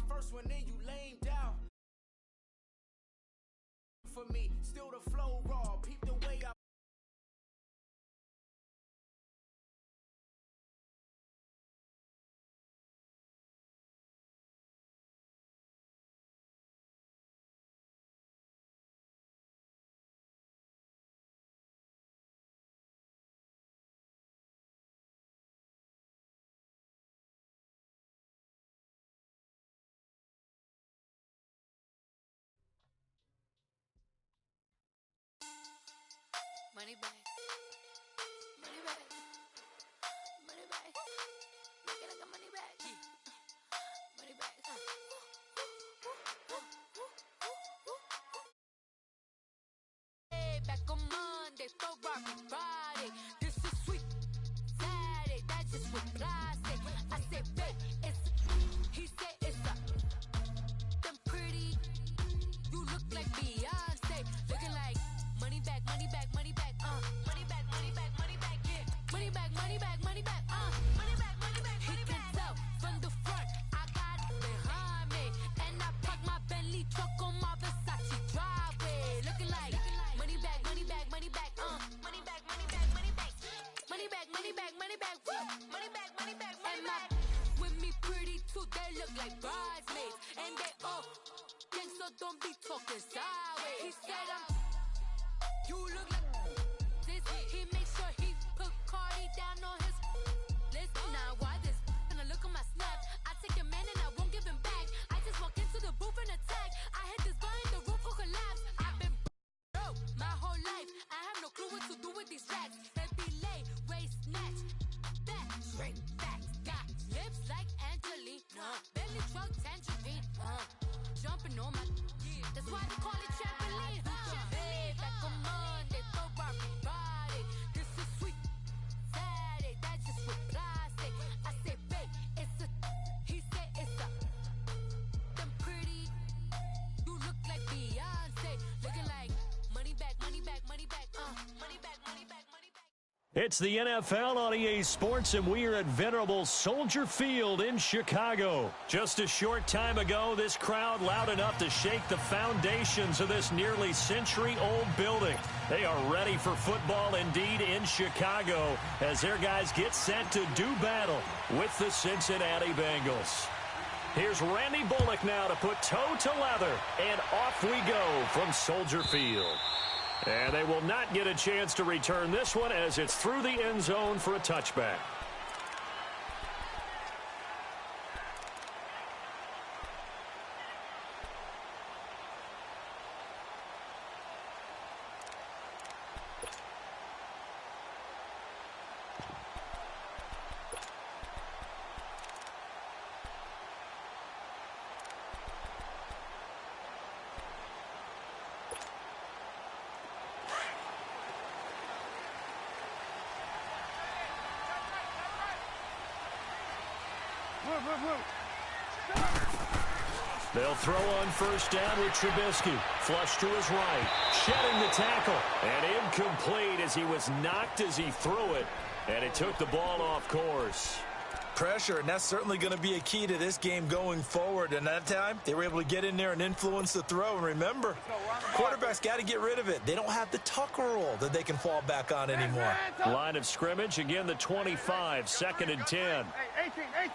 first one, then you lame down. For me, still the flow raw. Peep the way I. Money back. Money back. Money back. Make it like a money back. Money back. Hey, back on Monday, Ferrari Friday. This is sweet Saturday. That's just what I say. I say, babe, it's. He said it's a. Them pretty. You look like Beyonce. Looking like money back, money back, money back. Money back, money back, money back, yeah. Money back, money back, money back, money back, money back, money back. He can tell from the front, I got it behind me. And I park my Bentley truck on my Versace driveway. Looking like money back, money back, money back, money back, money back, money back. Money back, money back, money back, money back, money back, money back. With me pretty too, they look like bridesmaids. And they all gang, so don't be talking sideways. He said you look like this. He makes sure he put Cardi down on his list. Now why this? Gonna look on my snap. I take a man and I won't give him back. I just walk into the booth and attack. I hit this button, the roof will collapse. I've been broke my whole life. I have no clue what to do with these racks. Baby lay, waist snatch, back, straight back. Got lips like Angelina, belly truck tangerine. Jumping on my, that's why they call it trampoline. Hey, back on Monday, Ferrari Friday. This is sweet Saturday. That's just what I say. I say, babe, it's a. He said it's a. Them pretty. You look like Beyonce. Looking like money back, money back, money back. Money back, money back, money back. It's the NFL on EA Sports, and we are at venerable Soldier Field in Chicago. Just a short time ago, this crowd loud enough to shake the foundations of this nearly century-old building. They are ready for football indeed in Chicago as their guys get set to do battle with the Cincinnati Bengals. Here's Randy Bullock now to put toe to leather, and off we go from Soldier Field. And they will not get a chance to return this one as it's through the end zone for a touchback. They'll throw on first down with Trubisky. Flush to his right. Shedding the tackle. And incomplete as he was knocked as he threw it. And it took the ball off course. Pressure, and that's certainly going to be a key to this game going forward. And that time, they were able to get in there and influence the throw. And remember, quarterbacks got to get rid of it. They don't have the tuck rule that they can fall back on anymore. Line of scrimmage, again the 25, 2nd and 10. Hey, 18.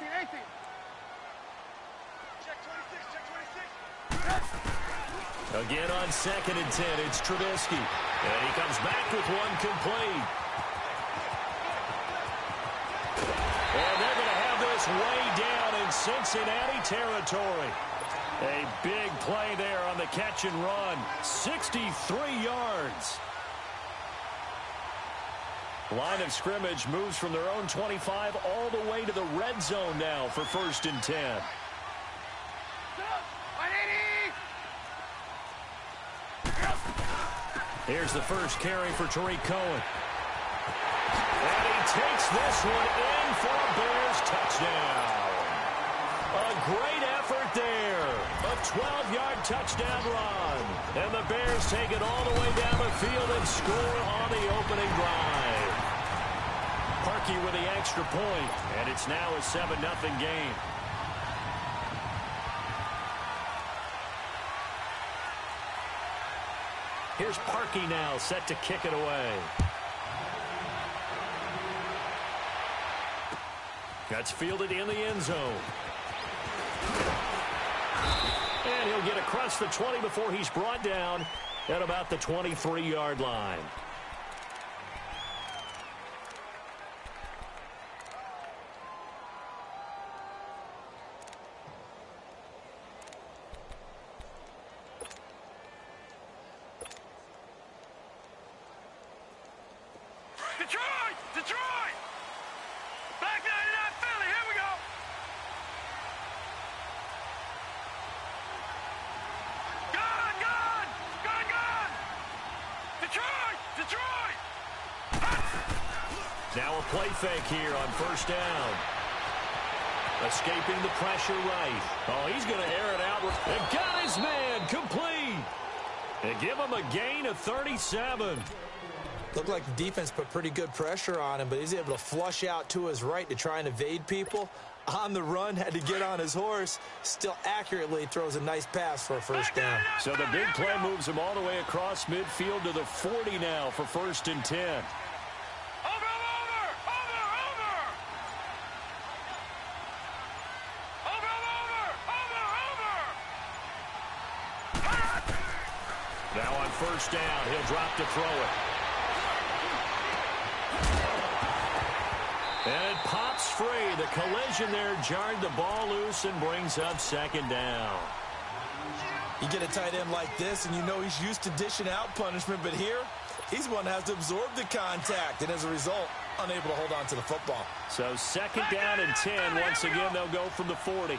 Again on 2nd and 10, it's Trubisky. And he comes back with one complete. And they're going to have this way down in Cincinnati territory. A big play there on the catch and run. 63 yards. Line of scrimmage moves from their own 25 all the way to the red zone now for 1st and 10. Here's the first carry for Tariq Cohen. And he takes this one in for a Bears touchdown. A great effort there. A 12-yard touchdown run. And the Bears take it all the way down the field and score on the opening drive. Parkey with the extra point, and it's now a 7-0 game. Here's Parkey now, set to kick it away. That's fielded in the end zone. And he'll get across the 20 before he's brought down at about the 23-yard line. Detroit! Back 99 Philly, here we go! Gone! Detroit! Now a play fake here on first down. Escaping the pressure right. Oh, he's going to air it out. They've got his man complete. They give him a gain of 37. Looked like the defense put pretty good pressure on him, but he's able to flush out to his right to try and evade people. On the run, had to get on his horse. Still accurately throws a nice pass for a first down. So the big play moves him all the way across midfield to the 40 now for 1st and 10. Over! Now on first down, he'll drop to throw it. And it pops free. The collision there jarred the ball loose and brings up 2nd down. You get a tight end like this, and you know he's used to dishing out punishment, but here, he's one that has to absorb the contact, and as a result, unable to hold on to the football. So 2nd down and 10. Once again, they'll go from the 40.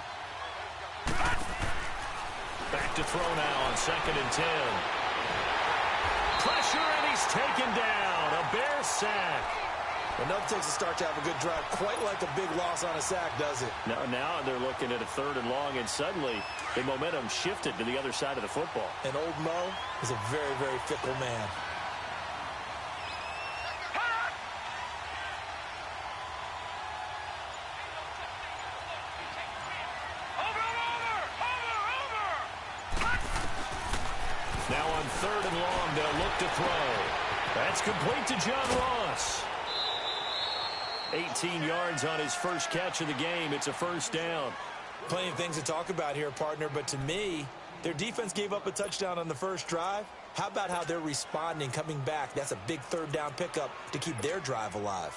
Back to throw now on 2nd and 10. Pressure, and he's taken down. A Bear sack. Enough takes a start to have a good drive. Quite like a big loss on a sack, does it? Now they're looking at a 3rd and long, and suddenly the momentum shifted to the other side of the football. And old Mo is a very, very fickle man. Now on 3rd and long, they'll look to throw. That's complete to John Ross. 18 yards on his first catch of the game. It's a first down. Plenty of things to talk about here, partner, but to me, their defense gave up a touchdown on the first drive. How about how they're responding, coming back? That's a big 3rd down pickup to keep their drive alive.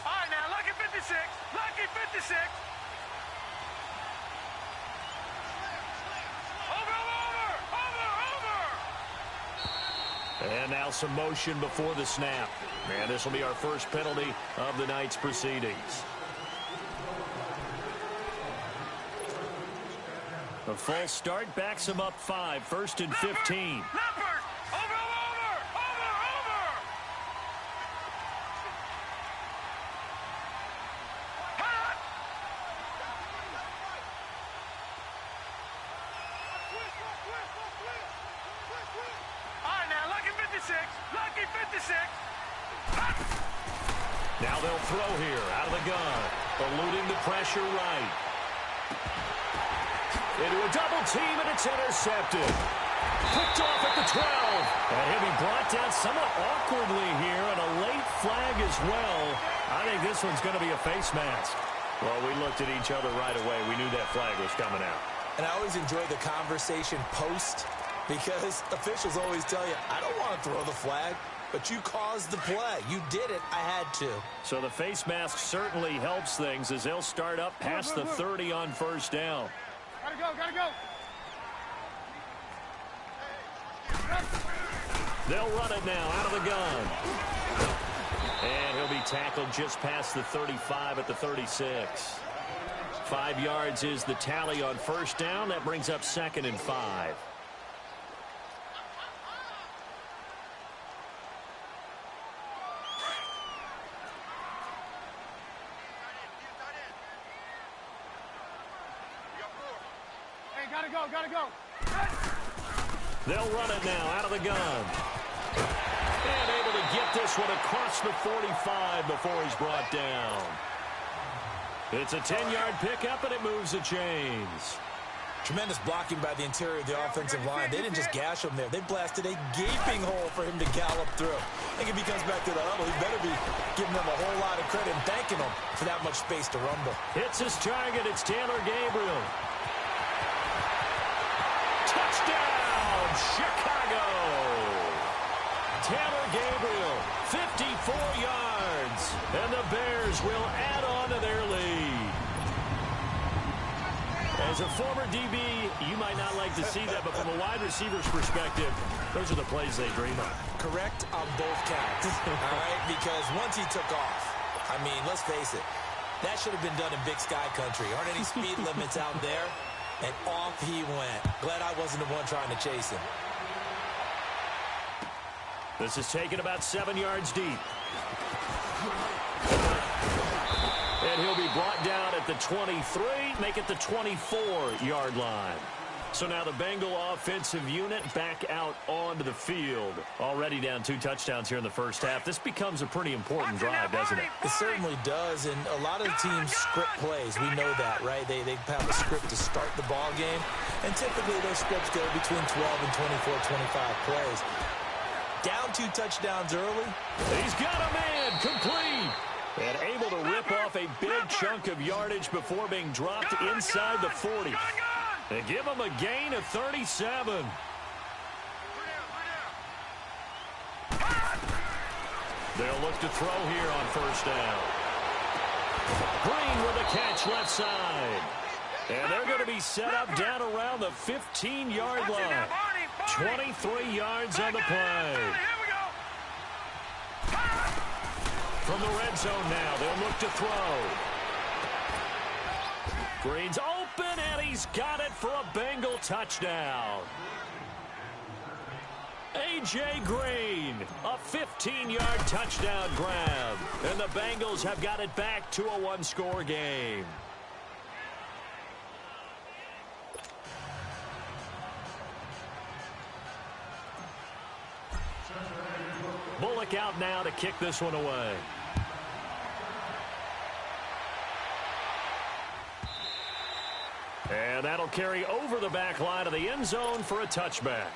All right, now, lucky 56. Lucky 56. Over! And now some motion before the snap. And this will be our first penalty of the night's proceedings. A false start backs him up 5. 1st and 15. Lucky 56. Now they'll throw here out of the gun. Eluding the pressure right. Into a double team, and it's intercepted. Picked off at the 12. And he'll be brought down somewhat awkwardly here, and a late flag as well. I think this one's going to be a face mask. Well, we looked at each other right away. We knew that flag was coming out. And I always enjoy the conversation post, because officials always tell you, I don't want to throw the flag, but you caused the play. You did it. I had to. So the face mask certainly helps things as they'll start up past the 30 on first down. Gotta go. They'll run it now out of the gun. And he'll be tackled just past the 35 at the 36. 5 yards is the tally on first down. That brings up 2nd and 5. Gotta go. They'll run it now out of the gun. And able to get this one across the 45 before he's brought down. It's a 10-yard pickup, and it moves the chains. Tremendous blocking by the interior of the offensive line. They didn't just gash him there. They blasted a gaping hole for him to gallop through. I think if he comes back to the huddle, he better be giving them a whole lot of credit and thanking them for that much space to rumble. Hits his target. It's Taylor Gabriel. Touchdown, Chicago! Taylor Gabriel, 54 yards, and the Bears will add on to their lead. As a former DB, you might not like to see that, but from a wide receiver's perspective, those are the plays they dream of. Correct on both counts, all right? Because once he took off, I mean, let's face it, that should have been done in Big Sky Country. Aren't any speed limits out there? And off he went. Glad I wasn't the one trying to chase him. This is taken about 7 yards deep. And he'll be brought down at the 23, make it the 24-yard line. So now the Bengal offensive unit back out onto the field. Already down 2 touchdowns here in the first half. This becomes a pretty important drive, doesn't it? It certainly does, and a lot of the teams script plays. We know that, right? They have a script to start the ball game, and typically those scripts go between 12 and 24, 25 plays. Down 2 touchdowns early. He's got a man, complete. And able to rip off a big chunk of yardage before being dropped inside the 40. They give him a gain of 37. They'll look to throw here on first down. Green with a catch left side. And they're going to be set up down around the 15-yard line. 23 yards on the play. From the red zone now, they'll look to throw. Green's open, and he's got it for a Bengal touchdown. A.J. Green, a 15-yard touchdown grab. And the Bengals have got it back to a 1-score game. Bullock out now to kick this one away. And that'll carry over the back line of the end zone for a touchback.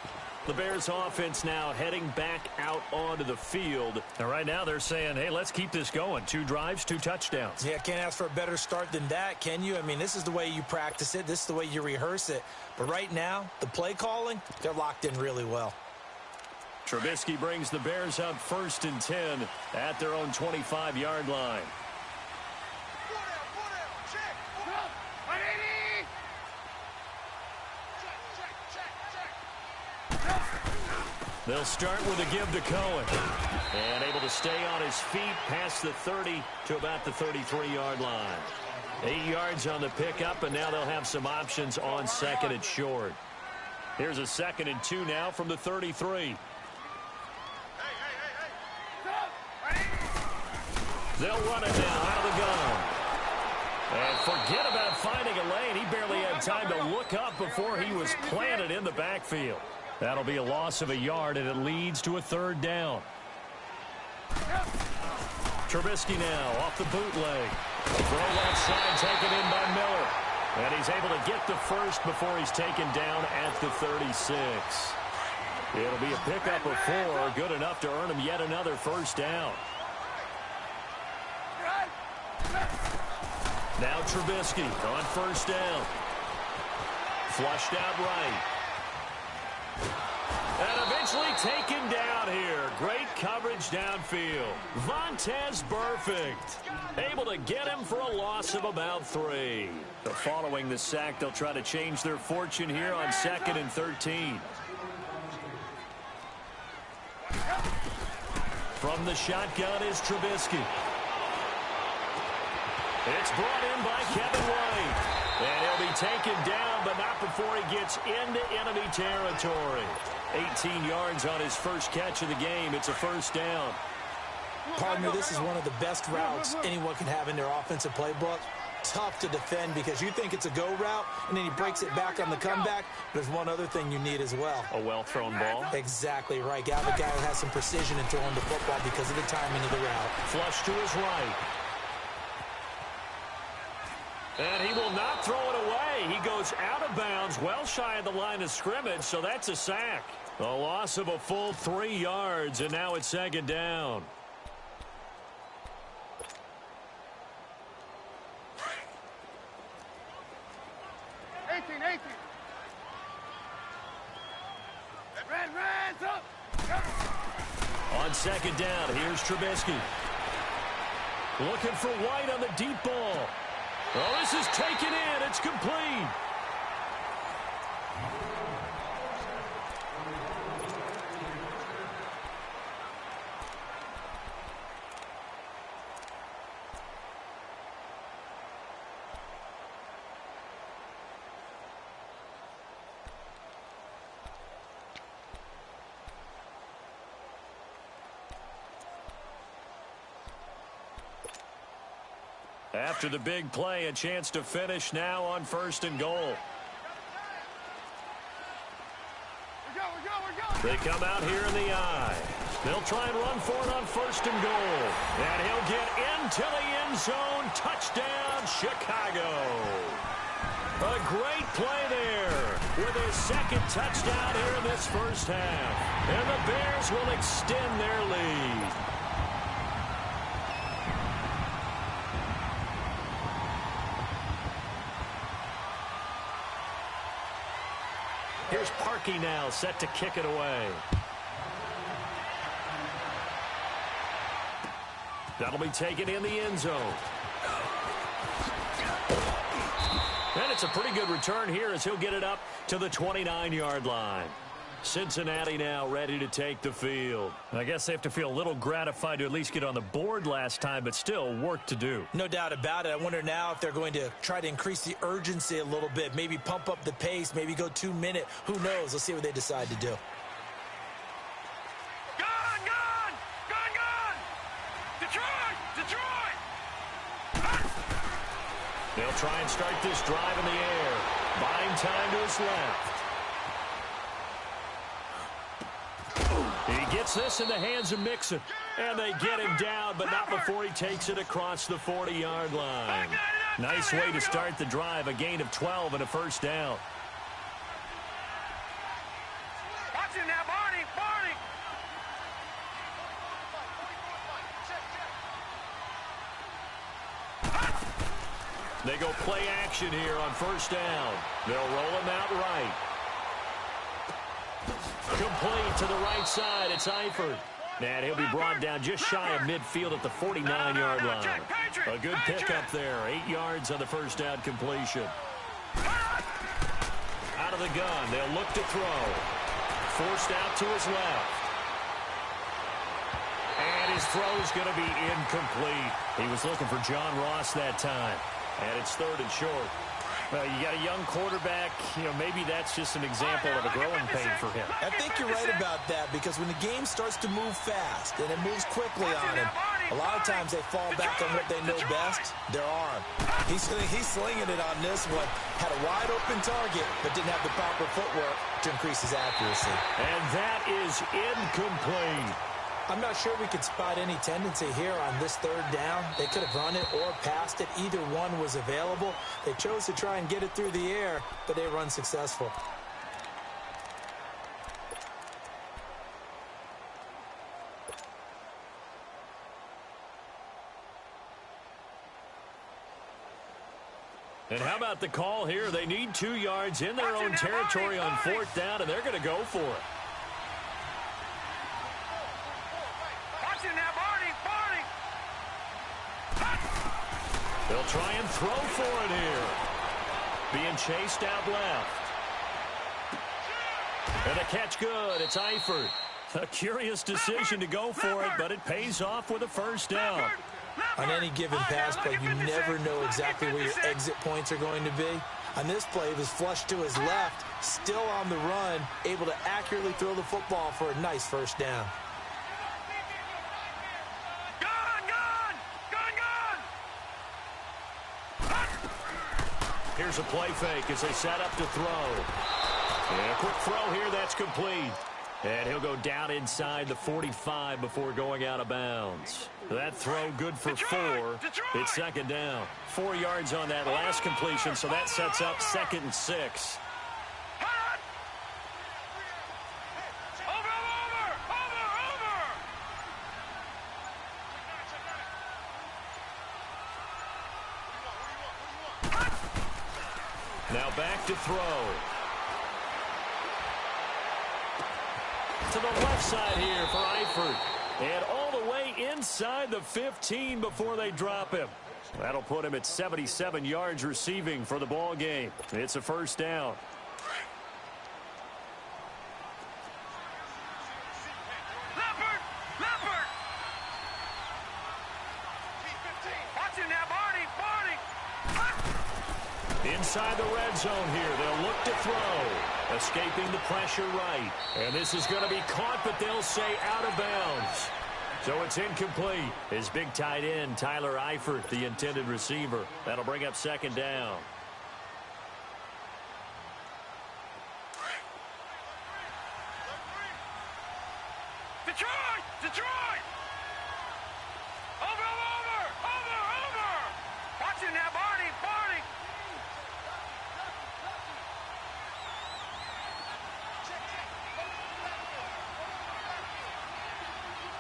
The Bears offense now heading back out onto the field. And right now they're saying, hey, let's keep this going. 2 drives, 2 touchdowns. Yeah, can't ask for a better start than that, can you? I mean, this is the way you practice it. This is the way you rehearse it. But right now, the play calling, they're locked in really well. Trubisky brings the Bears up 1st and 10 at their own 25-yard line. They'll start with a give to Cohen. And able to stay on his feet past the 30 to about the 33-yard line. 8 yards on the pickup, and now they'll have some options on 2nd and short. Here's a 2nd and 2 now from the 33. They'll run it now out of the gun. And forget about finding a lane. He barely had time to look up before he was planted in the backfield. That'll be a loss of a yard, and it leads to a 3rd down. Trubisky now off the bootleg. Throw left side taken in by Miller. And he's able to get the first before he's taken down at the 36. It'll be a pickup of 4, good enough to earn him yet another 1st down. Now Trubisky on 1st down. Flushed out right. And eventually taken down here. Great coverage downfield. Vontaze Burfict able to get him for a loss of about 3. So following the sack, they'll try to change their fortune here on 2nd and 13. From the shotgun is Trubisky. It's brought in by Kevin White. And he'll be taken down, but not before he gets into enemy territory. 18 yards on his first catch of the game. It's a 1st down. Partner, this is one of the best routes anyone can have in their offensive playbook. tough to defend because you think it's a go route, and then he breaks it back on the comeback. There's one other thing you need as well. A well-thrown ball. Exactly right. Got a guy who has some precision in throwing the football because of the timing of the route. Flush to his right. And he will not throw it away. He goes out of bounds, well shy of the line of scrimmage, so that's a sack. A loss of a full 3 yards, and now it's second down. On second down, here's Trubisky. Looking for White on the deep ball. Oh, this is taken in. It's complete. After the big play, a chance to finish now on 1st and goal. They come out here in the eye. They'll try and run for it on 1st and goal. And he'll get into the end zone. Touchdown, Chicago. A great play there with his second touchdown here in this first half. And the Bears will extend their lead. Here's Parkey now, set to kick it away. That'll be taken in the end zone. And it's a pretty good return here as he'll get it up to the 29-yard line. Cincinnati now ready to take the field. I guess they have to feel a little gratified to at least get on the board last time, but still work to do. No doubt about it. I wonder now if they're going to try to increase the urgency a little bit, maybe pump up the pace, maybe go 2-minute. Who knows? Let's see what they decide to do. Gone! Detroit! They'll try and start this drive in the air. Buying time to his left. He gets this in the hands of Mixon. And they get him down, but not before he takes it across the 40-yard line. Nice way to start the drive. A gain of 12 and a first down. Watch it now, Barney! They go play action here on first down. They'll roll him out right. Complete to the right side. It's Eifert. And he'll be brought down just shy of midfield at the 49-yard line. A good pickup there. 8 yards on the first down completion. Out of the gun. They'll look to throw. Forced out to his left. And his throw's going to be incomplete. He was looking for John Ross that time. And it's 3rd and short. Well, you got a young quarterback. Maybe that's just an example of a growing pain for him. I think you're right about that because when the game starts to move fast and it moves quickly on him, a lot of times they fall back on what they know best, their arm. He's slinging it on this one. Had a wide open target, but didn't have the proper footwork to increase his accuracy. And that is incomplete. I'm not sure we could spot any tendency here on this 3rd down. They could have run it or passed it. Either one was available. They chose to try and get it through the air, but they run successful. And how about the call here? They need 2 yards in their own territory on 4th down, and they're going to go for it. They'll try and throw for it here. Being chased out left. And the catch good. It's Eifert. A curious decision to go for it, but it pays off with a first down. On any given pass play, you never know exactly where your exit points are going to be. On this play, he was flushed to his left, still on the run, able to accurately throw the football for a nice first down. Here's a play fake as they set up to throw. And a quick throw here, that's complete. And he'll go down inside the 45 before going out of bounds. That throw good for 4. It's second down. 4 yards on that last completion, so that sets up 2nd and 6. Now back to throw. To the left side here for Eifert. And all the way inside the 15 before they drop him. That'll put him at 77 yards receiving for the ball game. It's a first down. Inside the red zone here. They'll look to throw. Escaping the pressure right. And this is going to be caught, but they'll say out of bounds. So it's incomplete. His big tight end, Tyler Eifert, the intended receiver. That'll bring up second down. Detroit! Detroit! Over! Watch him now, Barney!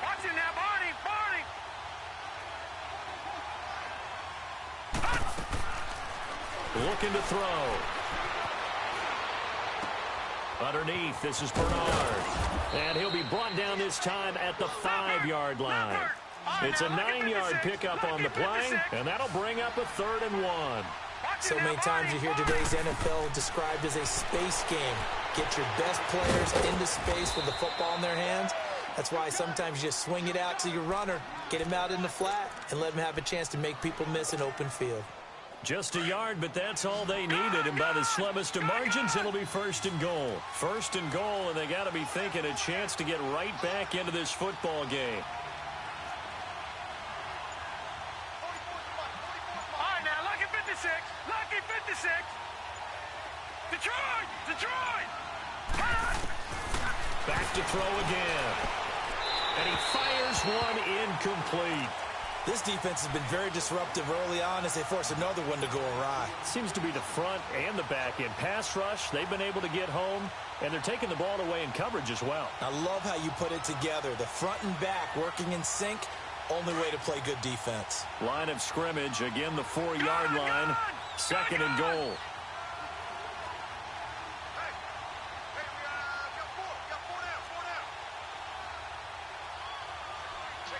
Watch him now, Barney! Looking to throw. Underneath, this is Bernard. And he'll be brought down this time at the 5-yard line. It's a 9-yard pickup on the play, and that'll bring up a 3rd and 1. So many times you hear today's NFL described as a space game. Get your best players into space with the football in their hands. That's why sometimes you just swing it out to your runner, get him out in the flat, and let him have a chance to make people miss an open field. Just a yard, but that's all they needed. And by the slimmest of margins, it'll be 1st and goal. 1st and goal, and they got to be thinking a chance to get right back into this football game. All right, now, lucky 56. Lucky 56. Detroit! Back to throw again. And he fires one incomplete. This defense has been very disruptive early on as they force another one to go awry. Seems to be the front and the back end. Pass rush, they've been able to get home, and they're taking the ball away in coverage as well. I love how you put it together. The front and back working in sync, only way to play good defense. Line of scrimmage, again the 4-yard line, 2nd and goal.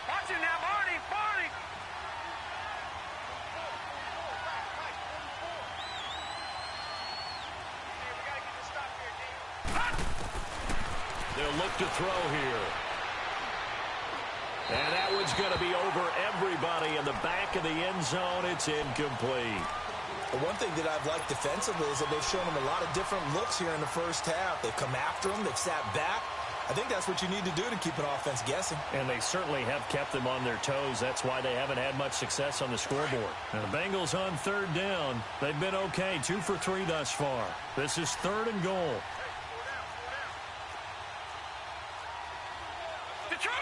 Watch him now, Barney! They'll look to throw here. And that one's going to be over everybody in the back of the end zone. It's incomplete. The one thing that I've liked defensively is that they've shown them a lot of different looks here in the first half. They've come after them. They've sat back. I think that's what you need to do to keep an offense guessing. And they certainly have kept them on their toes. That's why they haven't had much success on the scoreboard. And the Bengals on 3rd down. They've been okay, 2 for 3 thus far. This is 3rd and goal. Detroit!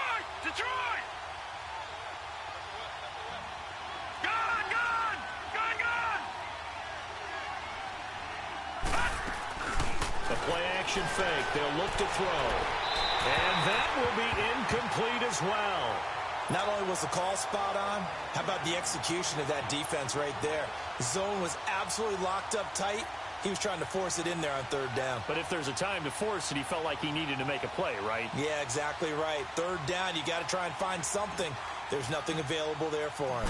The play action fake. They'll look to throw. And that will be incomplete as well. Not only was the call spot on, how about the execution of that defense right there? The zone was absolutely locked up tight. He was trying to force it in there on 3rd down. But if there's a time to force it, he felt like he needed to make a play, right? Yeah, exactly right. 3rd down, you got to try and find something. There's nothing available there for him.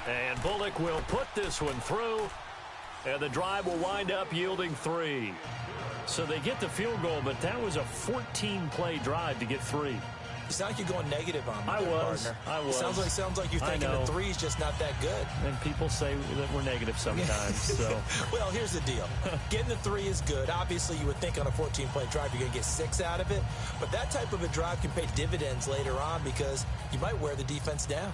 And Bullock will put this one through. And the drive will wind up yielding 3. So they get the field goal, but that was a 14-play drive to get 3. You sound like you're going negative on me, I was. Sounds like you're thinking the 3 is just not that good. And people say that we're negative sometimes. So. Well, here's the deal. Getting the 3 is good. Obviously, you would think on a 14-play drive you're going to get 6 out of it. But that type of a drive can pay dividends later on because you might wear the defense down.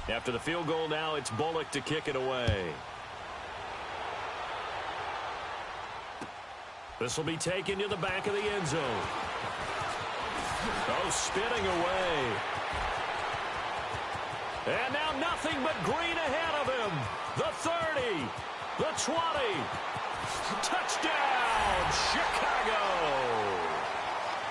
After the field goal now, it's Bullock to kick it away. This will be taken to the back of the end zone. Oh, spinning away. And now nothing but green ahead of him. The 30, the 20. Touchdown, Chicago.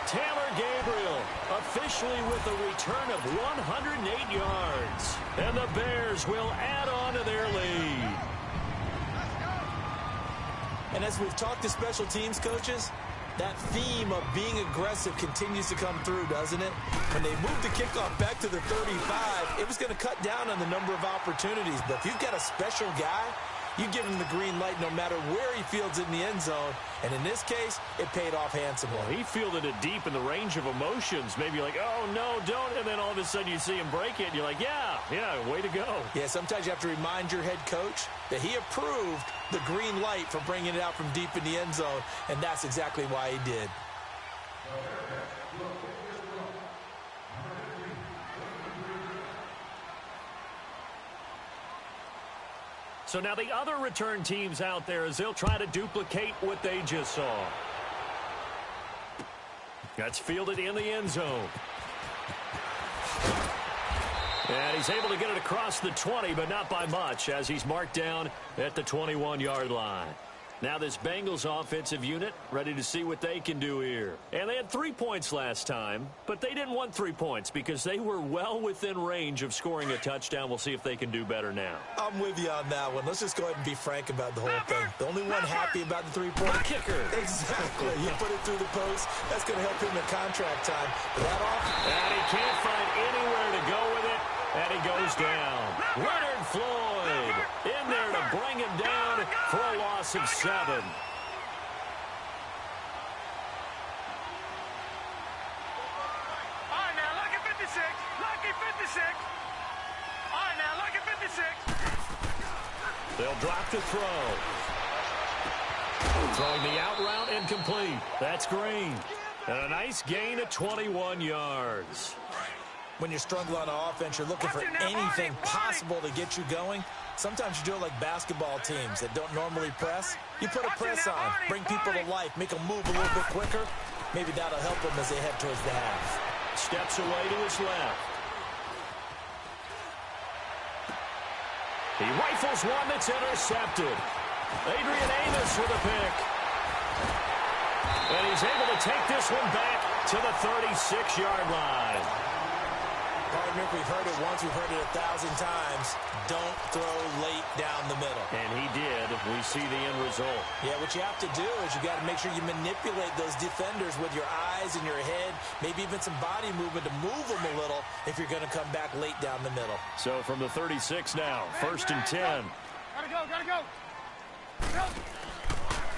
Taylor Gabriel officially with a return of 108 yards. And the Bears will add on to their lead. And as we've talked to special teams coaches, that theme of being aggressive continues to come through, doesn't it? When they moved the kickoff back to the 35, it was going to cut down on the number of opportunities. But if you've got a special guy, you give him the green light no matter where he fields in the end zone. And in this case, it paid off handsomely. Well, he fielded it deep in the range of emotions. Maybe like, oh, no, don't. And then all of a sudden you see him break it, and you're like, yeah, way to go. Yeah, sometimes you have to remind your head coach that he approved the green light for bringing it out from deep in the end zone, and that's exactly why he did. So now the other return teams out there as they'll try to duplicate what they just saw. That's fielded in the end zone. And he's able to get it across the 20, but not by much, as he's marked down at the 21-yard line. Now this Bengals offensive unit ready to see what they can do here. And they had 3 points last time, but they didn't want 3 points because they were well within range of scoring a touchdown. We'll see if they can do better now. I'm with you on that one. Let's just go ahead and be frank about the whole thing. The only one happy about the 3-point kicker. Exactly. You put it through the post. That's going to help him in contract time. That off. And he can't find anywhere to go with it. And he goes down. Leonard Floyd in there to bring him down for a loss of 7. All right, now, look at 56. Lucky 56. All right, now, look at 56. They'll drop the throw. Throwing the out route incomplete. That's Green. And a nice gain of 21 yards. When you're struggling on offense, you're looking for anything possible to get you going. Sometimes you do it like basketball teams that don't normally press. You put a press on, bring people to life, make them move a little bit quicker. Maybe that'll help them as they head towards the half. Steps away to his left. He rifles one that's intercepted. Adrian Amos with a pick. And he's able to take this one back to the 36-yard line. Partner, we've heard it once, we've heard it 1,000 times. Don't throw late down the middle. And he did. We see the end result. Yeah, what you have to do is you got to make sure you manipulate those defenders with your eyes and your head, maybe even some body movement to move them a little if you're going to come back late down the middle. So from the 36 now, 1st and 10. Gotta go.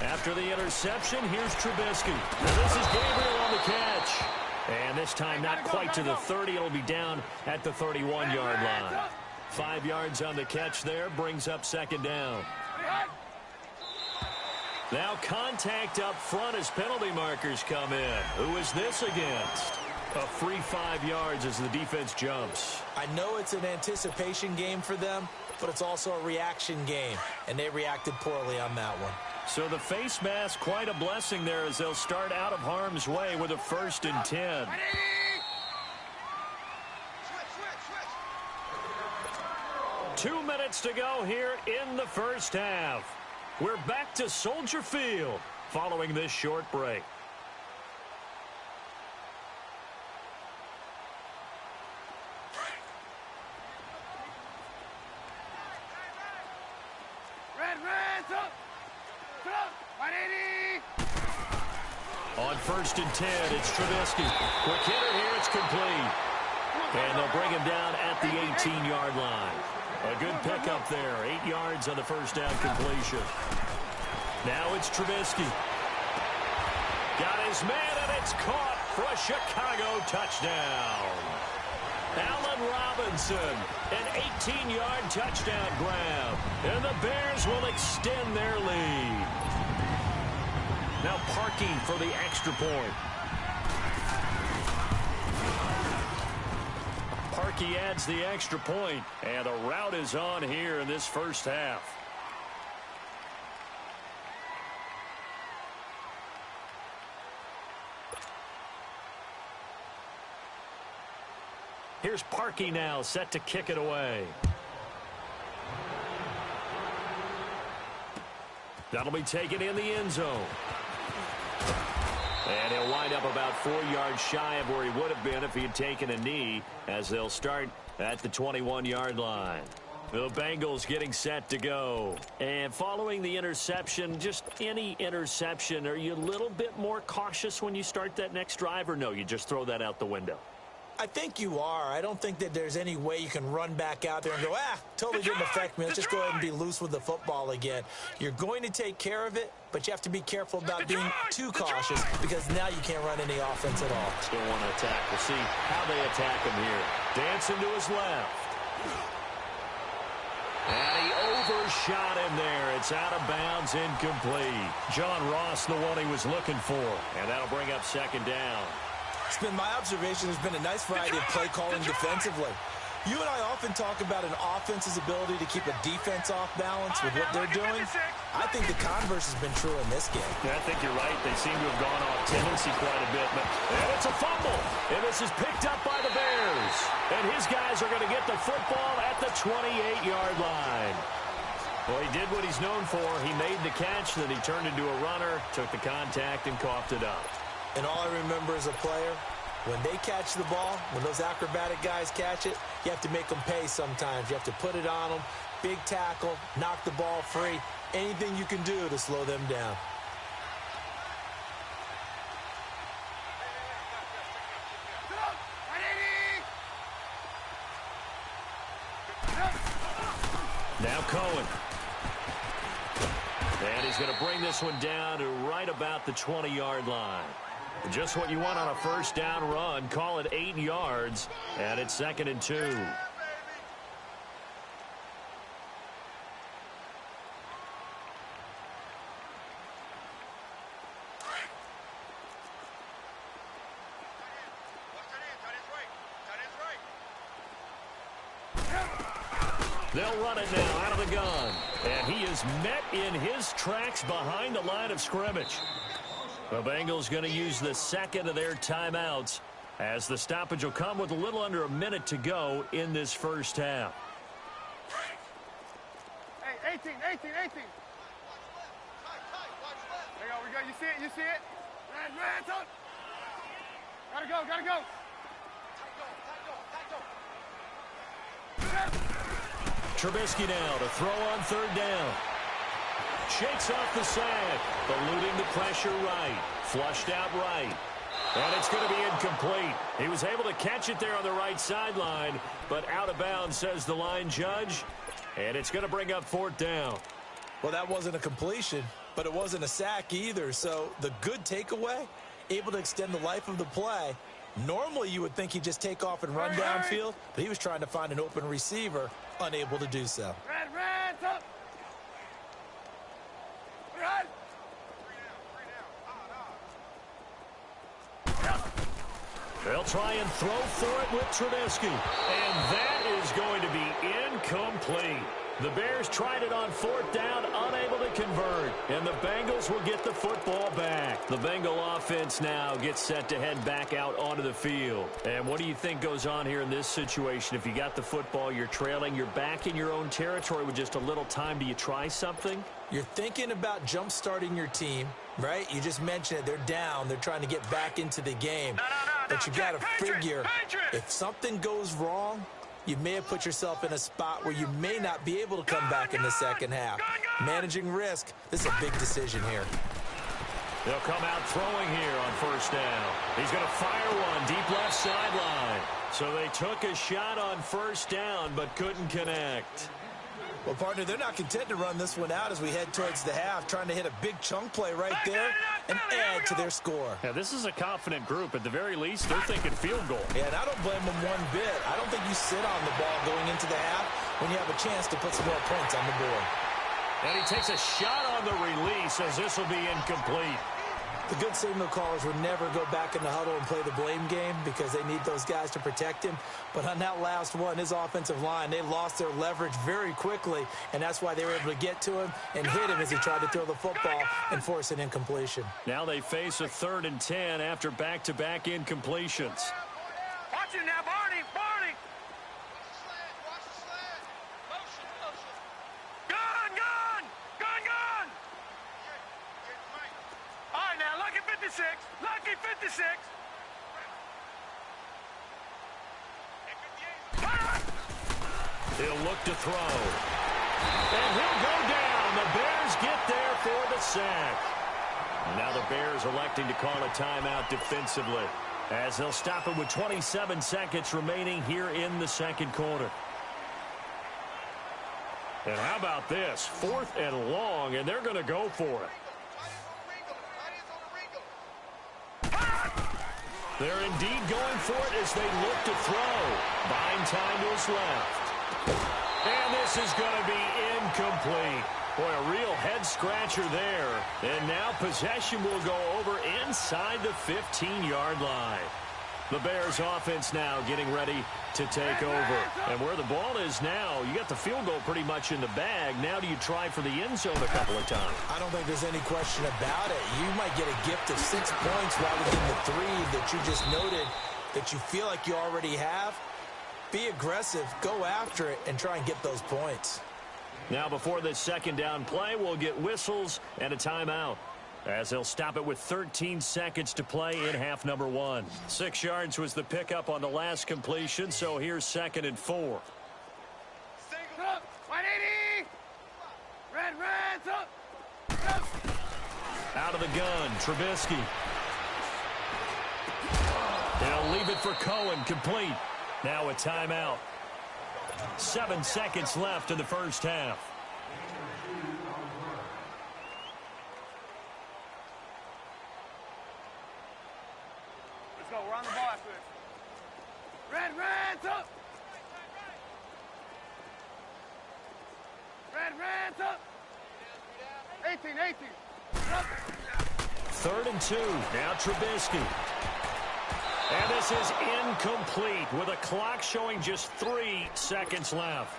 After the interception, here's Trubisky. Now this is Gabriel on the catch. And this time not quite to the 30. It'll be down at the 31-yard line. 5 yards on the catch there. Brings up 2nd down. Now contact up front as penalty markers come in. Who is this against? A free 5 yards as the defense jumps. I know it's an anticipation game for them, but it's also a reaction game. And they reacted poorly on that one. So the face mask, quite a blessing there as they'll start out of harm's way with a 1st and 10. 2 minutes to go here in the first half. We're back to Soldier Field following this short break. On 1st and 10, it's Trubisky. Quick hitter here, it's complete. And they'll bring him down at the 18-yard line. A good pickup there, 8 yards on the first down completion. Now it's Trubisky. Got his man, and it's caught for a Chicago touchdown. Allen Robinson, an 18-yard touchdown grab. And the Bears will extend their lead. Now Parkey for the extra point. Parkey adds the extra point, and the rout is on here in this first half. Here's Parkey now, set to kick it away. That'll be taken in the end zone. And he'll wind up about 4 yards shy of where he would have been if he had taken a knee, as they'll start at the 21-yard line. The Bengals getting set to go. And following the interception, just any interception, are you a little bit more cautious when you start that next drive, or no, you just throw that out the window? I think you are. I don't think that there's any way you can run back out there and go, totally didn't affect me. Let's just go ahead and be loose with the football again. You're going to take care of it, but you have to be careful about being too cautious, because now you can't run any offense at all. Still want to attack. We'll see how they attack him here. Dancing to his left. And he overshot him there. It's out of bounds, incomplete. John Ross, the one he was looking for. And that'll bring up second down. It's been my observation there's been a nice variety of play calling defensively. You and I often talk about an offense's ability to keep a defense off balance with what they're doing. I think the converse has been true in this game. Yeah, I think you're right. They seem to have gone off tendency quite a bit. And it's a fumble. And this is picked up by the Bears. And his guys are going to get the football at the 28-yard line. Well, he did what he's known for. He made the catch, then he turned into a runner, took the contact, and coughed it up. And all I remember as a player, when they catch the ball, when those acrobatic guys catch it, you have to make them pay sometimes. You have to put it on them, big tackle, knock the ball free, anything you can do to slow them down. Now Cohen. And he's going to bring this one down to right about the 20-yard line. Just what you want on a first down run. Call it 8 yards, and it's 2nd and 2. They'll run it now out of the gun. And he is met in his tracks behind the line of scrimmage. The Bengals going to use the second of their timeouts, as the stoppage will come with a little under a minute to go in this first half. Hey, 18. There we go. You see it? Red, up. Gotta go. Trubisky now to throw on third down. Shakes off the sack, eluding the pressure right, flushed out right. And it's going to be incomplete. He was able to catch it there on the right sideline, but out of bounds, says the line judge. And it's going to bring up fourth down. Well, that wasn't a completion, but it wasn't a sack either. So the good takeaway, able to extend the life of the play. Normally you would think he'd just take off and run downfield, but he was trying to find an open receiver, unable to do so. Red, up. They'll try and throw for it with Trubisky. And that is going to be incomplete. The Bears tried it on fourth down, unable to convert. And the Bengals will get the football back. The Bengal offense now gets set to head back out onto the field. And what do you think goes on here in this situation? If you got the football, you're trailing, you're back in your own territory with just a little time. Do you try something? You're thinking about jump-starting your team, right? You just mentioned it. They're down. They're trying to get back into the game. But you got to figure, if something goes wrong, you may have put yourself in a spot where you may not be able to come back in the second half. Managing risk, this is a big decision here. They'll come out throwing here on first down. He's going to fire one deep left sideline. So they took a shot on first down but couldn't connect. Well, partner, they're not content to run this one out as we head towards the half, trying to hit a big chunk play right there and add to their score. Yeah, this is a confident group. At the very least, they're thinking field goal. Yeah, and I don't blame them one bit. I don't think you sit on the ball going into the half when you have a chance to put some more points on the board. And he takes a shot on the release as this will be incomplete. The good signal callers would never go back in the huddle and play the blame game because they need those guys to protect him. But on that last one, his offensive line, they lost their leverage very quickly, and that's why they were able to get to him and hit him as he tried to throw the football and force an incompletion. Now they face a 3rd and 10 after back-to-back incompletions. Watch it now, Barney. Barney. Gun. All right, now, lucky 56. Lucky 56. He'll look to throw. And he'll go down. The Bears get there for the sack. Now the Bears electing to call a timeout defensively, as they'll stop it with 27 seconds remaining here in the second quarter. And how about this? 4th and long, and they're going to go for it. They're indeed going for it as they look to throw. Buying time to his left. And this is going to be incomplete. Boy, a real head-scratcher there. And now possession will go over inside the 15-yard line. The Bears offense now getting ready to take over. And where the ball is now, you got the field goal pretty much in the bag. Now do you try for the end zone a couple of times? I don't think there's any question about it. You might get a gift of 6 points rather than the 3 that you just noted that you feel like you already have. Be aggressive, go after it, and try and get those points. Now before this second down play, we'll get whistles and a timeout, as they'll stop it with 13 seconds to play in half number 1. 6 yards was the pickup on the last completion, so here's 2nd and 4. Single up. 180. Red, up. Out of the gun, Trubisky. They'll leave it for Cohen, complete. Now a timeout. 7 seconds left in the first half. Let's go. We're on the ball after this. Red, up. Red, up. 18. Up. 3rd and 2. Now Trubisky. And this is incomplete with a clock showing just 3 seconds left.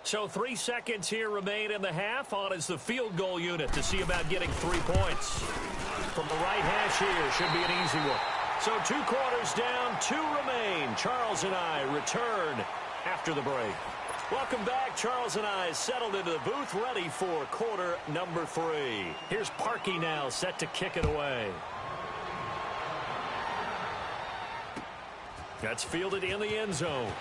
So 3 seconds here remain in the half. On is the field goal unit to see about getting 3 points. From the right hash here, should be an easy one. So 2 quarters down, 2 remain. Charles and I return after the break. Welcome back. Charles and I settled into the booth, ready for quarter number 3. Here's Parkey now, set to kick it away. That's fielded in the end zone.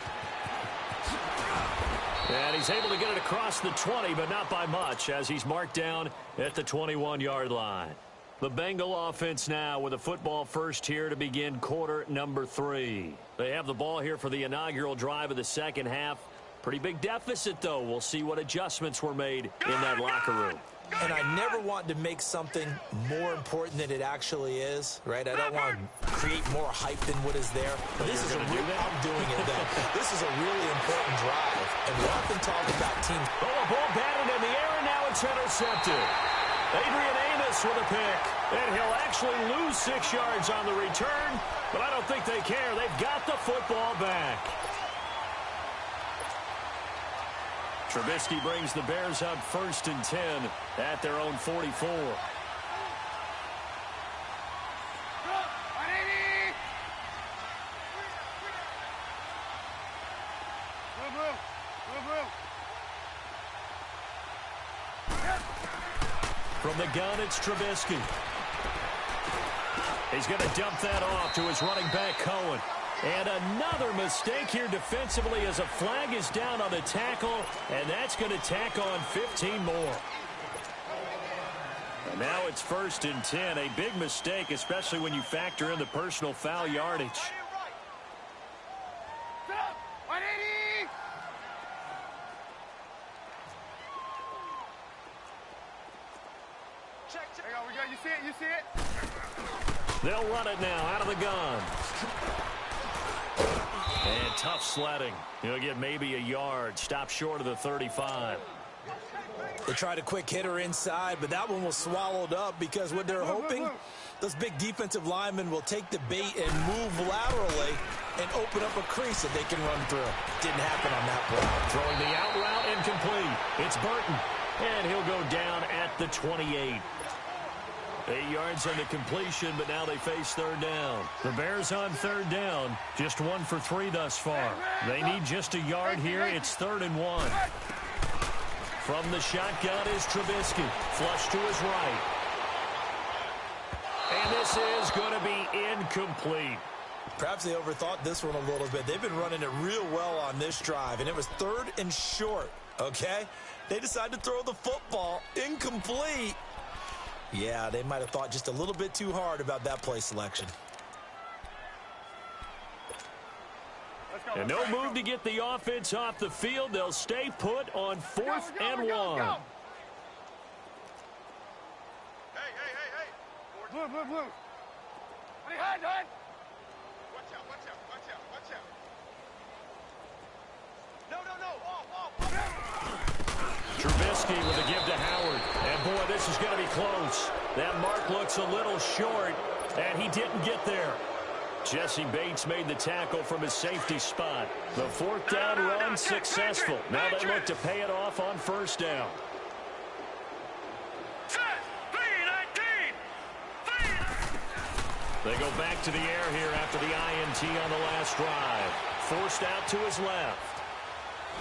And he's able to get it across the 20, but not by much, as he's marked down at the 21-yard line. The Bengal offense now with a football first here to begin quarter number 3. They have the ball here for the inaugural drive of the second half. Pretty big deficit, though. We'll see what adjustments were made in that locker room. And I never want to make something more important than it actually is, right? I don't want to create more hype than what is there. But this is I'm doing it, though. This is a really important drive. And we often talk about teams. Oh, a ball batted in the air, and now it's intercepted. Adrian Amos with a pick, and he'll actually lose 6 yards on the return, but I don't think they care. They've got the football back. Trubisky brings the Bears up 1st and 10 at their own 44. From the gun, it's Trubisky. He's going to dump that off to his running back, Cohen. And another mistake here defensively as a flag is down on the tackle, and that's going to tack on 15 more. And now it's 1st and 10. A big mistake, especially when you factor in the personal foul yardage. You see it? They'll run it now out of the gun. And tough sledding. He'll get maybe a yard. Stop short of the 35. They tried a quick hitter inside, but that one was swallowed up because what they're hoping, those big defensive linemen will take the bait and move laterally and open up a crease that they can run through. Didn't happen on that play. Throwing the out route incomplete. It's Burton, and he'll go down at the 28. 8 yards on the completion, but now they face third down. The Bears on third down, just 1 for 3 thus far. They need just a yard here. It's 3rd and 1. From the shotgun is Trubisky. Flush to his right. And this is going to be incomplete. Perhaps they overthought this one a little bit. They've been running it real well on this drive, and it was 3rd and short, okay? They decided to throw the football incomplete. Yeah, they might have thought just a little bit too hard about that play selection. And no move to get the offense off the field. They'll stay put on 4th and 1. Hey. Blue. Behind. Watch out. No. Trubisky with a give to Howard. And, boy, this is going to be close. That mark looks a little short, and he didn't get there. Jesse Bates made the tackle from his safety spot. The 4th down run successful. Now they look to pay it off on 1st down. They go back to the air here after the INT on the last drive. Forced out to his left.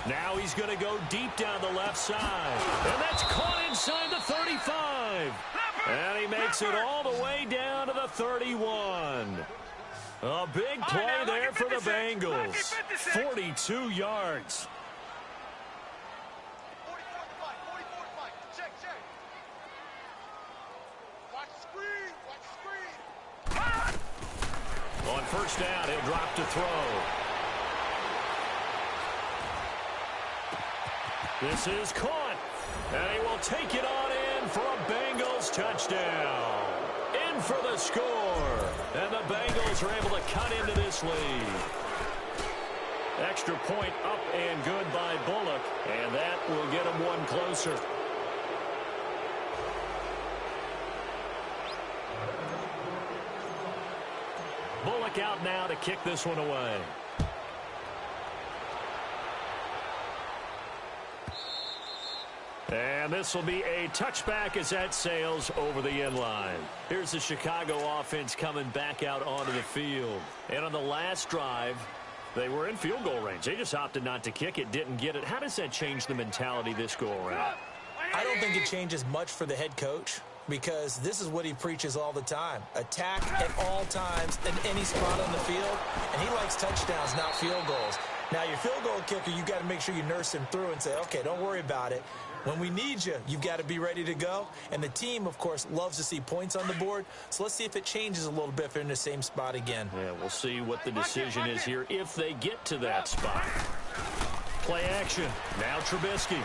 Now he's going to go deep down the left side. And that's caught inside the 35. And he makes it all the way down to the 31. A big play there for the Bengals. 42 yards. Check. Watch the screen. On 1st down, he'll drop to throw. This is caught. And he will take it on in for a Bengals touchdown. In for the score. And the Bengals are able to cut into this lead. Extra point up and good by Bullock. And that will get him one closer. Bullock out now to kick this one away. And this will be a touchback as that sails over the end line. Here's the Chicago offense coming back out onto the field. And on the last drive, they were in field goal range. They just opted not to kick it, didn't get it. How does that change the mentality this go-around? I don't think it changes much for the head coach because this is what he preaches all the time. Attack at all times in any spot on the field, and he likes touchdowns, not field goals. Now, your field goal kicker, you got to make sure you nurse him through and say, okay, don't worry about it. When we need you, you've got to be ready to go. And the team, of course, loves to see points on the board. So let's see if it changes a little bit if they're in the same spot again. Yeah, we'll see what the decision is here if they get to that spot. Play action. Now Trubisky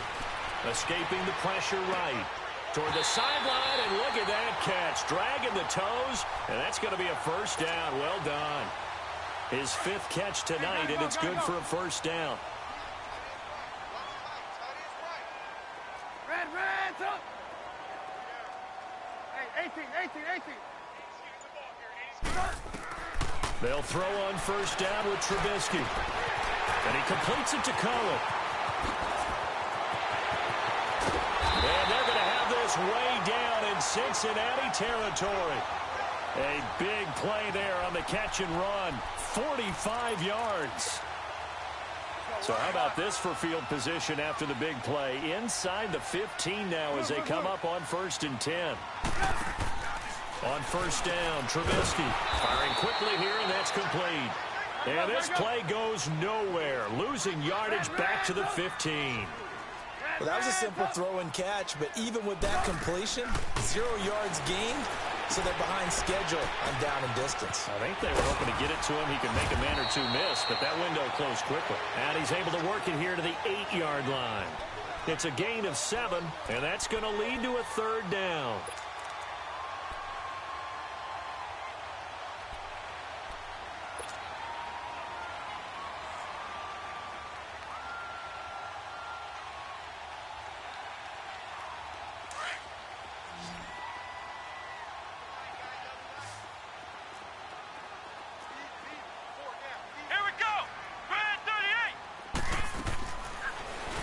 escaping the pressure right. Toward the sideline, and look at that catch. Dragging the toes, and that's going to be a 1st down. Well done. His 5th catch tonight, and it's good for a 1st down. Red, up. Hey, 18. They'll throw on 1st down with Trubisky. And he completes it to Cohen. And they're going to have this way down in Cincinnati territory. A big play there on the catch and run. 45 yards. So how about this for field position after the big play? Inside the 15 now as they come up on 1st and 10. On 1st down, Trubisky firing quickly here, and that's complete. And this play goes nowhere. Losing yardage back to the 15. Well, that was a simple throw and catch, but even with that completion, 0 yards gained, so they're behind schedule on down and distance. I think they were hoping to get it to him. He could make a man or two miss, but that window closed quickly. And he's able to work it here to the 8-yard line. It's a gain of 7, and that's going to lead to a 3rd down.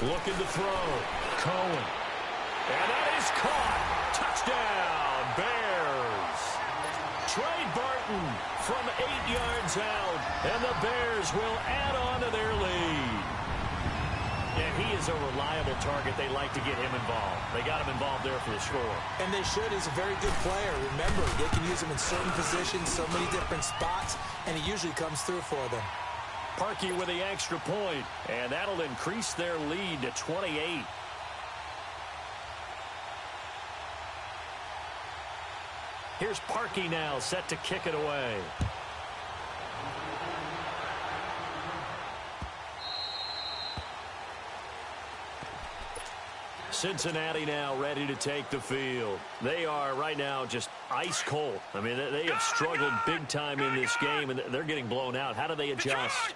Looking to throw. Cohen. And that is caught. Touchdown, Bears. Trey Burton from 8 yards out. And the Bears will add on to their lead. Yeah, he is a reliable target. They like to get him involved. They got him involved there for the score. And they should. He's a very good player. Remember, they can use him in certain positions, so many different spots, and he usually comes through for them. Parkey with the extra point, and that'll increase their lead to 28. Here's Parkey now, set to kick it away. Cincinnati now ready to take the field. They are right now just ice cold. I mean, they have struggled big time in this game, and they're getting blown out. How do they adjust?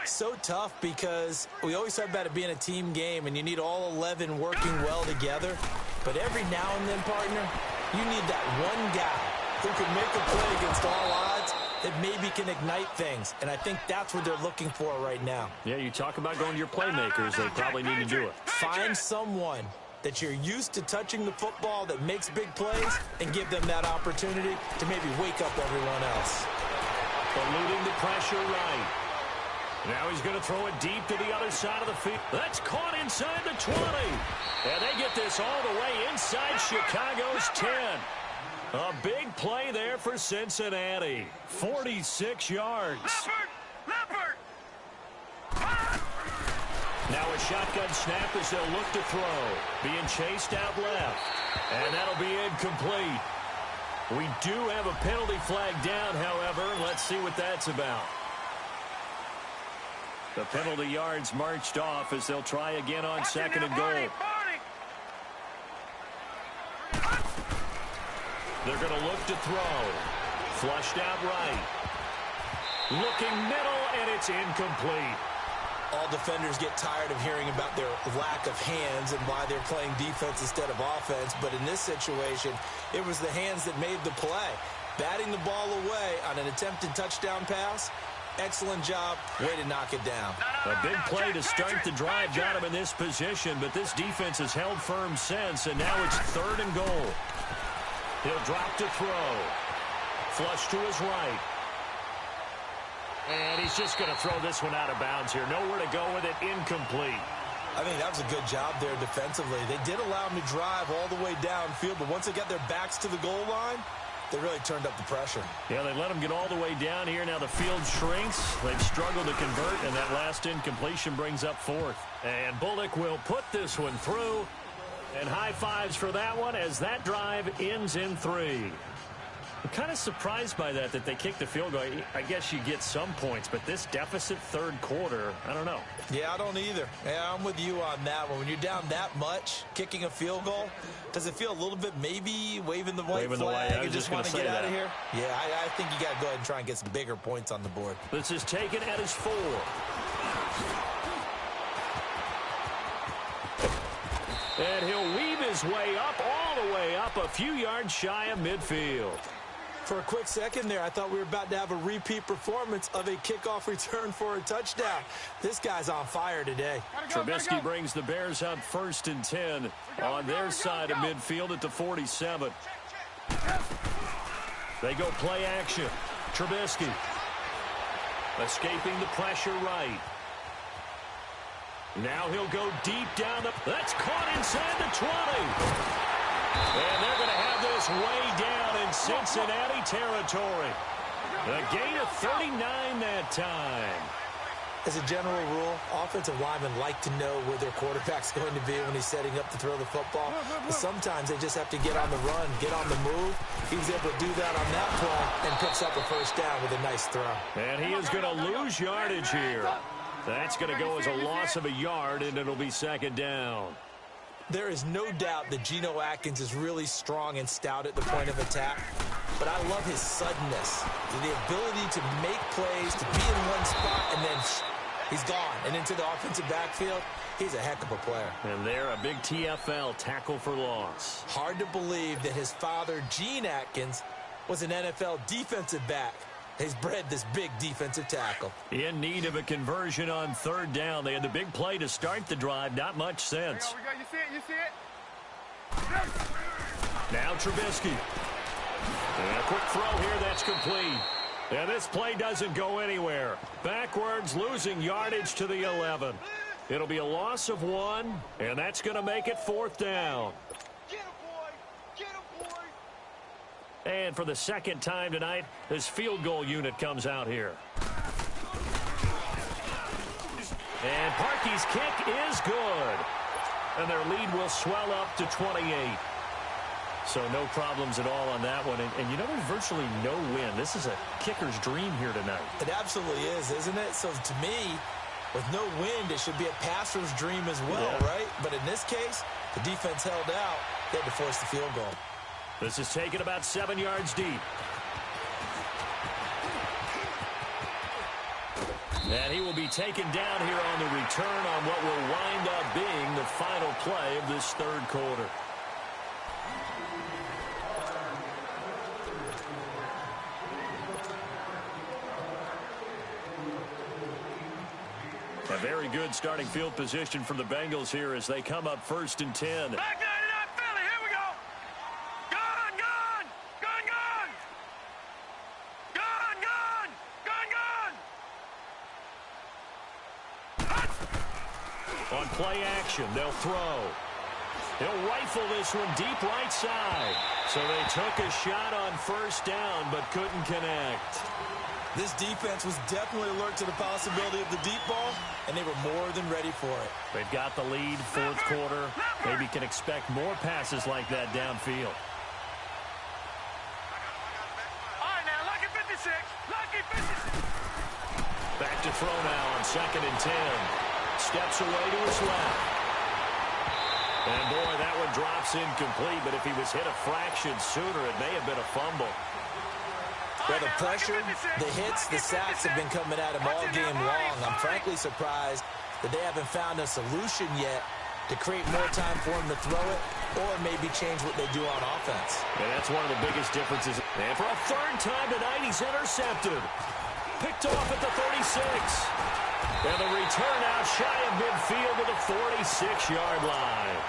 So tough because we always talk about it being a team game, and you need all 11 working well together. But every now and then, partner, you need that one guy who can make a play against all odds that maybe can ignite things. And I think that's what they're looking for right now. Yeah, you talk about going to your playmakers. They probably need to do it. Find someone that you're used to touching the football that makes big plays and give them that opportunity to maybe wake up everyone else. Eluding the pressure right. Now he's going to throw it deep to the other side of the field. That's caught inside the 20. And they get this all the way inside Chicago's 10. A big play there for Cincinnati. 46 yards. Leopard! Now a shotgun snap as they'll look to throw. Being chased out left. And that'll be incomplete. We do have a penalty flag down, however. Let's see what that's about. The penalty yards marched off as they'll try again on second and goal. They're going to look to throw. Flushed out right. Looking middle, and it's incomplete. All defenders get tired of hearing about their lack of hands and why they're playing defense instead of offense. But in this situation, it was the hands that made the play. Batting the ball away on an attempted touchdown pass. Excellent job. Way to knock it down. A big play to start the drive got him in this position, but this defense has held firm since, and now it's third and goal. He'll drop to throw. Flush to his right. And he's just going to throw this one out of bounds here. Nowhere to go with it. Incomplete. I think that was a good job there defensively. They did allow him to drive all the way downfield, but once they got their backs to the goal line, they really turned up the pressure. Yeah, they let him get all the way down here. Now the field shrinks. They've struggled to convert, and that last incompletion brings up fourth. And Bullock will put this one through. And high fives for that one as that drive ends in 3. I'm kind of surprised by that they kicked the field goal. I guess you get some points, but this deficit third quarter, I don't know. Yeah, I don't either. Yeah, I'm with you on that one. When you're down that much, kicking a field goal, does it feel a little bit maybe waving the white flag and just want to get out of here? Yeah, I think you got to go ahead and try and get some bigger points on the board. This is taken at his 4. And he'll weave his way up, all the way up, a few yards shy of midfield. For a quick second there, I thought we were about to have a repeat performance of a kickoff return for a touchdown. This guy's on fire today. Trubisky brings the Bears up 1st and 10 on their side of midfield at the 47. They go play action. Trubisky escaping the pressure right. Now he'll go deep down the... That's caught inside the 20. And they're going to have this way down in Cincinnati territory. A gain of 39 that time. As a general rule, offensive linemen like to know where their quarterback's going to be when he's setting up to throw the football. But sometimes they just have to get on the run, get on the move. He was able to do that on that play and picks up a first down with a nice throw. And he is going to lose yardage here. That's going to go as a loss of a yard, and it'll be second down. There is no doubt that Geno Atkins is really strong and stout at the point of attack. But I love his suddenness, the ability to make plays, to be in one spot, and then he's gone. And into the offensive backfield, he's a heck of a player. And there, a big TFL, tackle for loss. Hard to believe that his father, Gene Atkins, was an NFL defensive back. He's bred this big defensive tackle. In need of a conversion on third down. They had the big play to start the drive. Not much sense. We got, you see it, you see it? Now Trubisky. And a quick throw here that's complete. And this play doesn't go anywhere. Backwards, losing yardage to the 11. It'll be a loss of 1, and that's going to make it fourth down. Get him, boy! Get him, boy! And for the second time tonight, this field goal unit comes out here. And Parkey's kick is good. And their lead will swell up to 28. So no problems at all on that one. And you know, there's virtually no win. This is a kicker's dream here tonight. It absolutely is, isn't it? So to me, with no wind, it should be a passer's dream as well, right? But in this case, the defense held out. They had to force the field goal. This is taken about 7 yards deep. And he will be taken down here on the return on what will wind up being the final play of this third quarter. A very good starting field position for the Bengals here as they come up 1st and 10. Back 99, Philly, here we go! Gun, gun! Gun, gun! Gun, gun! Gun! On play action, they'll throw. He'll rifle this one deep right side. So they took a shot on 1st down but couldn't connect. This defense was definitely alert to the possibility of the deep ball, and they were more than ready for it. They've got the lead, fourth quarter. Maybe can expect more passes like that downfield. All right, now, lucky 56. Lucky 56. Back to throw now on 2nd and 10. Steps away to his left. And boy, that one drops incomplete, but if he was hit a fraction sooner, it may have been a fumble. Well, the pressure, the hits, the sacks have been coming at him all game long. I'm frankly surprised that they haven't found a solution yet to create more time for him to throw it or maybe change what they do on offense. And that's one of the biggest differences. And for a third time tonight, he's intercepted. Picked off at the 36. And the return out shy of midfield to the 46-yard line.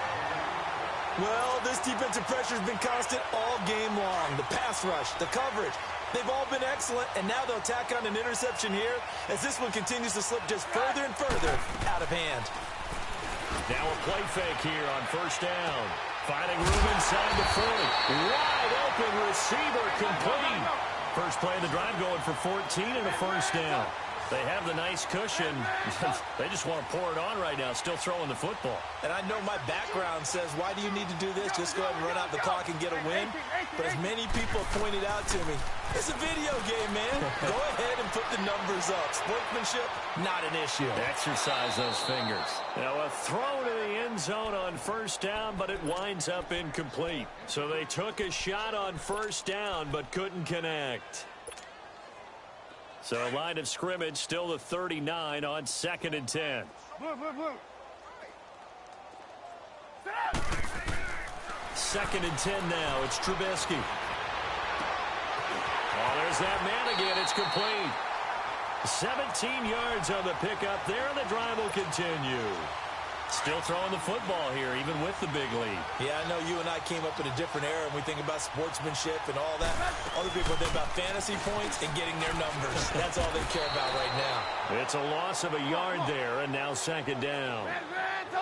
Well, this defensive pressure has been constant all game long. The pass rush, the coverage, they've all been excellent, and now they'll tack on an interception here as this one continues to slip just further and further out of hand. Now a play fake here on 1st down. Finding room inside the 40. Wide open receiver complete. First play of the drive going for 14 and a 1st down. They have the nice cushion. They just want to pour it on right now, still throwing the football. And I know my background says, why do you need to do this? Just go ahead and run out the clock and get a win. But as many people have pointed out to me, it's a video game, man. Go ahead and put the numbers up. Sportsmanship, not an issue. Exercise those fingers. Now a throw to the end zone on 1st down, but it winds up incomplete. So they took a shot on 1st down, but couldn't connect. So a line of scrimmage, still the 39 on 2nd and 10. Blue, blue, blue. 2nd and 10 now. It's Trubisky. Oh, there's that man again. It's complete. 17 yards on the pickup there, and the drive will continue. Still throwing the football here, even with the big lead. Yeah, I know you and I came up in a different era, and we think about sportsmanship and all that. Other people think about fantasy points and getting their numbers. That's all they care about right now. It's a loss of a yard there, and now 2nd down.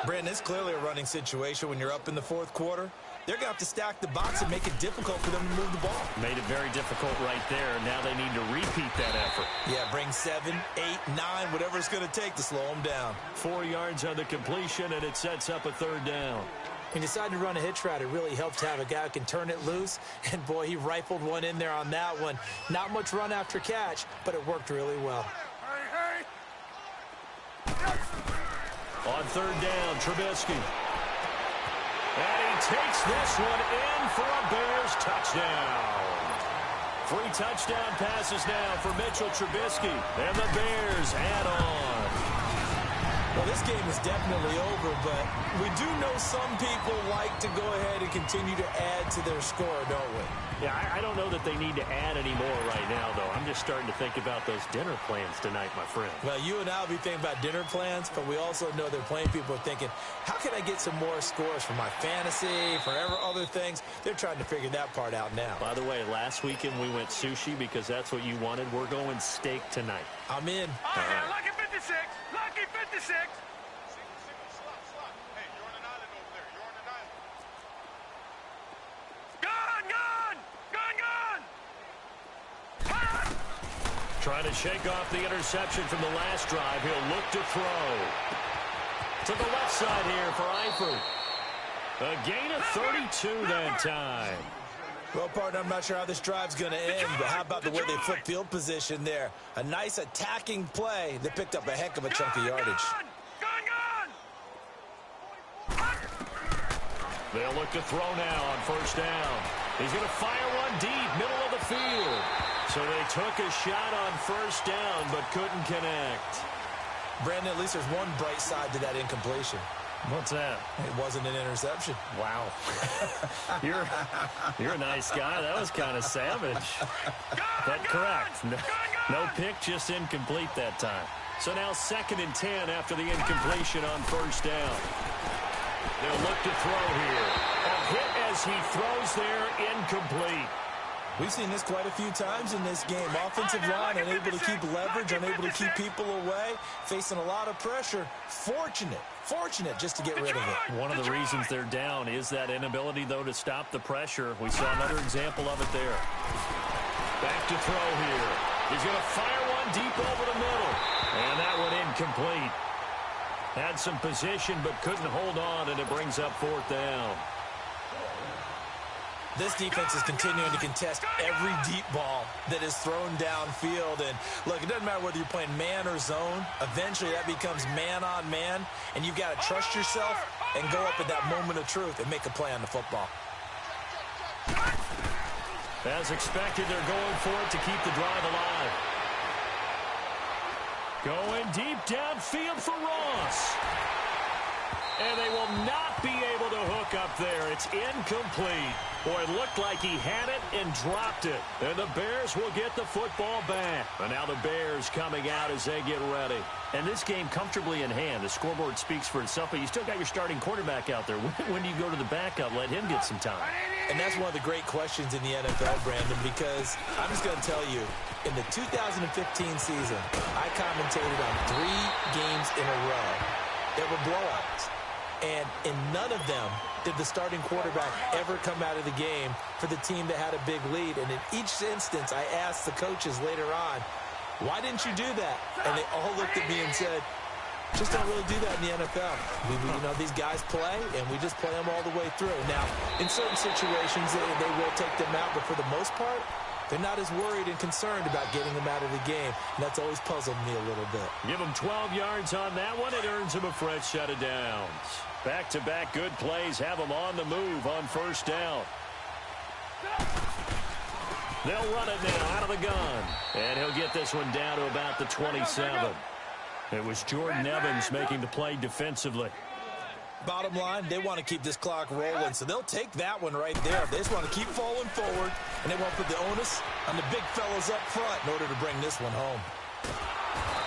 Brandon, it's clearly a running situation when you're up in the 4th quarter. They're going to have to stack the box and make it difficult for them to move the ball. Made it very difficult right there. Now they need to repeat that effort. Yeah, bring 7, 8, 9, whatever it's going to take to slow them down. 4 yards on the completion, and it sets up a 3rd down. He decided to run a hitch route. It really helped to have a guy who can turn it loose. And, boy, he rifled one in there on that one. Not much run after catch, but it worked really well. On 3rd down, Trubisky. And he takes this one in for a Bears touchdown. 3 touchdown passes now for Mitchell Trubisky. And the Bears add on. Well, this game is definitely over, but we do know some people like to go ahead and continue to add to their score, don't we? Yeah, I don't know that they need to add any more right now, though. I'm just starting to think about those dinner plans tonight, my friend. Well, you and I will be thinking about dinner plans, but we also know they're playing people are thinking, how can I get some more scores for my fantasy, for other things? They're trying to figure that part out now. By the way, last weekend we went sushi because that's what you wanted. We're going steak tonight. I'm in. All right. Lucky 56. Lucky 56. Trying to shake off the interception from the last drive. He'll look to throw. To the left side here for Eifert. A gain of 32 that time. Well, partner, I'm not sure how this drive's going to end, but how about the way they flip field position there? A nice attacking play that picked up a heck of a chunk of yardage. They'll look to throw now on first down. He's going to fire one deep, middle of the field. So they took a shot on first down, but couldn't connect. Brandon, at least there's one bright side to that incompletion. What's that? It wasn't an interception. Wow. You're a nice guy. That was kind of savage. But correct. No pick, just incomplete that time. So now 2nd and 10 after the incompletion on first down. They'll look to throw here. A hit as he throws there, incomplete. We've seen this quite a few times in this game. Offensive line unable to keep leverage, unable to keep people away, facing a lot of pressure. Fortunate just to get rid of it. One of the reasons they're down is that inability, though, to stop the pressure. We saw another example of it there. Back to throw here. He's going to fire one deep over the middle. And that one incomplete. Had some position but couldn't hold on, and it brings up 4th down. This defense is continuing to contest every deep ball that is thrown downfield. And, look, it doesn't matter whether you're playing man or zone. Eventually, that becomes man on man, and you've got to trust yourself and go up at that moment of truth and make a play on the football. As expected, they're going for it to keep the drive alive. Going deep downfield for Ross. And they will not be able to hook up there. It's incomplete. Boy, it looked like he had it and dropped it. And the Bears will get the football back. And now the Bears coming out as they get ready. And this game comfortably in hand. The scoreboard speaks for itself, but you still got your starting quarterback out there. When do you go to the backup? Let him get some time. And that's one of the great questions in the NFL, Brandon, because I'm just going to tell you, in the 2015 season, I commentated on 3 games in a row that were blowouts. And in none of them did the starting quarterback ever come out of the game for the team that had a big lead. And in each instance, I asked the coaches later on, why didn't you do that? And they all looked at me and said, just don't really do that in the NFL. These guys play, and we just play them all the way through. Now, in certain situations, they will take them out, but for the most part, they're not as worried and concerned about getting them out of the game. And that's always puzzled me a little bit. Give them 12 yards on that one. It earns them a fresh set of downs. Back-to-back good plays have them on the move on first down. They'll run it now out of the gun. And he'll get this one down to about the 27. It was Jordan Evans making the play defensively. Bottom line, they want to keep this clock rolling, so they'll take that one right there. They just want to keep falling forward, and they want to put the onus on the big fellas up front in order to bring this one home.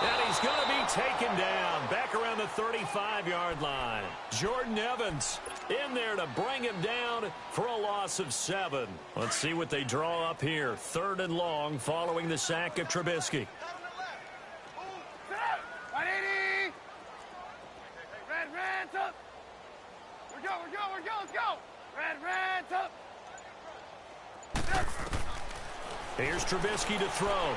And he's going to be taken down back around the 35-yard line. Jordan Evans in there to bring him down for a loss of 7. Let's see what they draw up here. 3rd and long following the sack of Trubisky. Here's Trubisky to throw.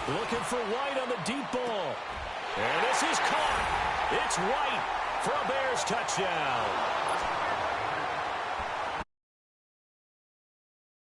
Looking for White on the deep ball. And this is caught. It's White for a Bears touchdown.